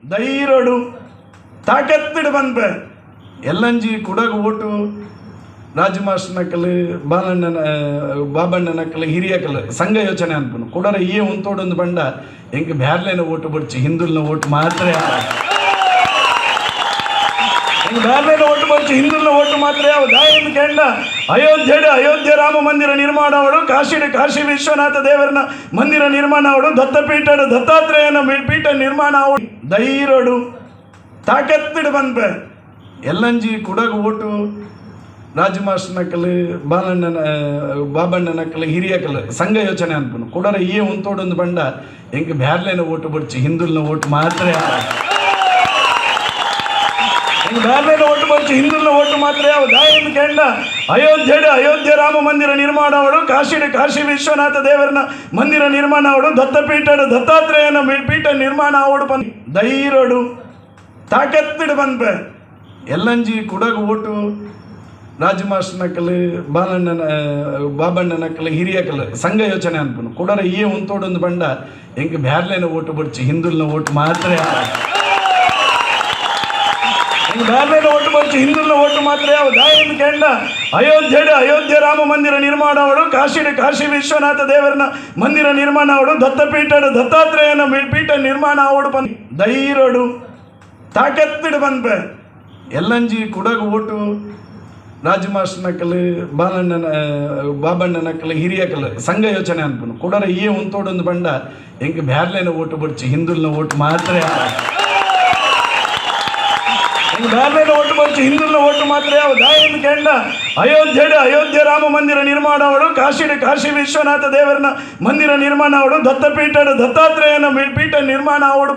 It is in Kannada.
ಧೈರ್ಯಡು ತಾಕತ್ತಿಡು ಬನ್ಪ ಎಲ್ಲಂಜಿ ಕುಡಗ ಓಟು ರಾಜಮಾಸ್ಟರ್ ನಕ್ಕಲು ಬಾಲಣ್ಣನ ಬಾಬಣ್ಣ ನಕ್ಕಲು ಹಿರಿಯಕಲು ಸಂಘ ಯೋಚನೆ ಅನ್ಪನು ಕುಡರ ಈ ಒಂತೋಡೊಂದು ಬಂಡ ಎಂಗೆ ಬ್ಯಾರ್ಲೆನ ಓಟು ಬರ್ಚಿ ಹಿಂದುಲ್ನ ಓಟು ಮಾತ್ರ ಬ್ಯಾರ್ಲೆನ ಓಟು ಬರ್ಚಿ ಹಿಂದುಲ್ನ ಓಟು ಮಾತ್ರ ಯಾವ ದಾಯಿಂದ ಕೇಳ ಅಯೋಧ್ಯೆ ರಾಮ ಮಂದಿರ ನಿರ್ಮಾಣ ಅವಳು ಕಾಶಿ ವಿಶ್ವನಾಥ ದೇವರನ ಮಂದಿರ ನಿರ್ಮಾಣ ಅವಳು ದತ್ತಪೀಠ ದತ್ತಾತ್ರೇಯನ ಪೀಠ ನಿರ್ಮಾಣ ಅವಳು ಧೈರ್ಯಡು ತಾಕತ್ತಿಡು ಬನ್ಪ ಎಲ್ಲಂಜಿ ಕುಡಗ ಓಟು ರಾಜಮಾಸ್ಟರ್ ನಕ್ಕಲು ಬಾಲಣ್ಣನ ಬಾಬಣ್ಣ ನಕ್ಕಲು ಹಿರಿಯಕಲು ಸಂಘ ಯೋಚನೆ ಅನ್ಪನು ಕುಡರ ಈ ಒಂತೋಡೊಂದು ಬಂಡ ಎಂಗೆ ಬ್ಯಾರ್ಲೆನ ಓಟು ಬರ್ಚಿ ಹಿಂದುಲ್ನ ಓಟು ಮಾತ್ರ ಬ್ಯಾರ್ಲೆನ ಓಟು ಬರ್ಚಿ ಹಿಂದುಲ್ನ ಓಟು ಮಾತ್ರ ಯಾವ ದಾಯಿಂದ ಕೇಳ ಅಯೋಧ್ಯೆ ರಾಮ ಮಂದಿರ ನಿರ್ಮಾಣ ಅವಳು ಕಾಶಿ ವಿಶ್ವನಾಥ ದೇವರನ ಮಂದಿರ ನಿರ್ಮಾಣ ಅವಳು ದತ್ತಪೀಠ ದತ್ತಾತ್ರೇಯನ ಪೀಠ ನಿರ್ಮಾಣ ಅವಳು ಧೈರ್ಯಡು ತಾಕತ್ತಿಡು ಬನ್ಪ ಎಲ್ಲಂಜಿ ಕುಡಗ ಓಟು ರಾಜಮಾಸ್ಟರ್ ನಕ್ಕಲು ಬಾಲಣ್ಣನ ಬಾಬಣ್ಣ ನಕ್ಕಲು ಹಿರಿಯಕಲು ಸಂಘ ಯೋಚನೆ ಅನ್ಪನು ಕುಡರ ಈ ಒಂತೋಡೊಂದು ಬಂಡ ಎಂಗೆ ಬ್ಯಾರ್ಲೆನ ಓಟು ಬರ್ಚಿ ಹಿಂದುಲ್ನ ಓಟು ಮಾತ್ರ ಬ್ಯಾರ್ಲೆನ ಓಟು ಬರ್ಚಿ ಹಿಂದುಲ್ನ ಓಟು ಮಾತ್ರ ಯಾವ ದಾಯಿಂದ ಕೇಳ ಅಯೋಧ್ಯೆ ರಾಮ ಮಂದಿರ ನಿರ್ಮಾಣ ಅವಳು ಕಾಶಿ ವಿಶ್ವನಾಥ ದೇವರನ ಮಂದಿರ ನಿರ್ಮಾಣ ಅವಳು ದತ್ತಪೀಠ ದತ್ತಾತ್ರೇಯನ ಪೀಠ ನಿರ್ಮಾಣ ಅವಳು ಧೈರ್ಯಡು ತಾಕತ್ತಿಡು ಬನ್ಪ ಎಲ್ಲಂಜಿ ಕುಡಗ ಓಟು ರಾಜಮಾಸ್ಟರ್ ನಕ್ಕಲು ಬಾಲಣ್ಣನ ಬಾಬಣ್ಣ ನಕ್ಕಲು ಹಿರಿಯಕಲು ಸಂಘ ಯೋಚನೆ ಅನ್ಪನು ಕುಡರ ಈ ಒಂತೋಡೊಂದು ಬಂಡ ಎಂಗೆ ಬ್ಯಾರ್ಲೆನ ಓಟು ಬರ್ಚಿ ಹಿಂದುಲ್ನ ಓಟು ಮಾತ್ರ ಬ್ಯಾರ್ಲೆನ ಓಟು ಬರ್ಚಿ ಹಿಂದುಲ್ನ ಓಟು ಮಾತ್ರ ಯಾವ ದಾಯಿಂದ ಕೇಳ ಅಯೋಧ್ಯೆ ರಾಮ ಮಂದಿರ ನಿರ್ಮಾಣ ಅವಳು ಕಾಶಿ ವಿಶ್ವನಾಥ ದೇವರನ ಮಂದಿರ ನಿರ್ಮಾಣ ಅವಳು ದತ್ತಪೀಠ ದತ್ತಾತ್ರೇಯನ ಪೀಠ ನಿರ್ಮಾಣ ಅವಳು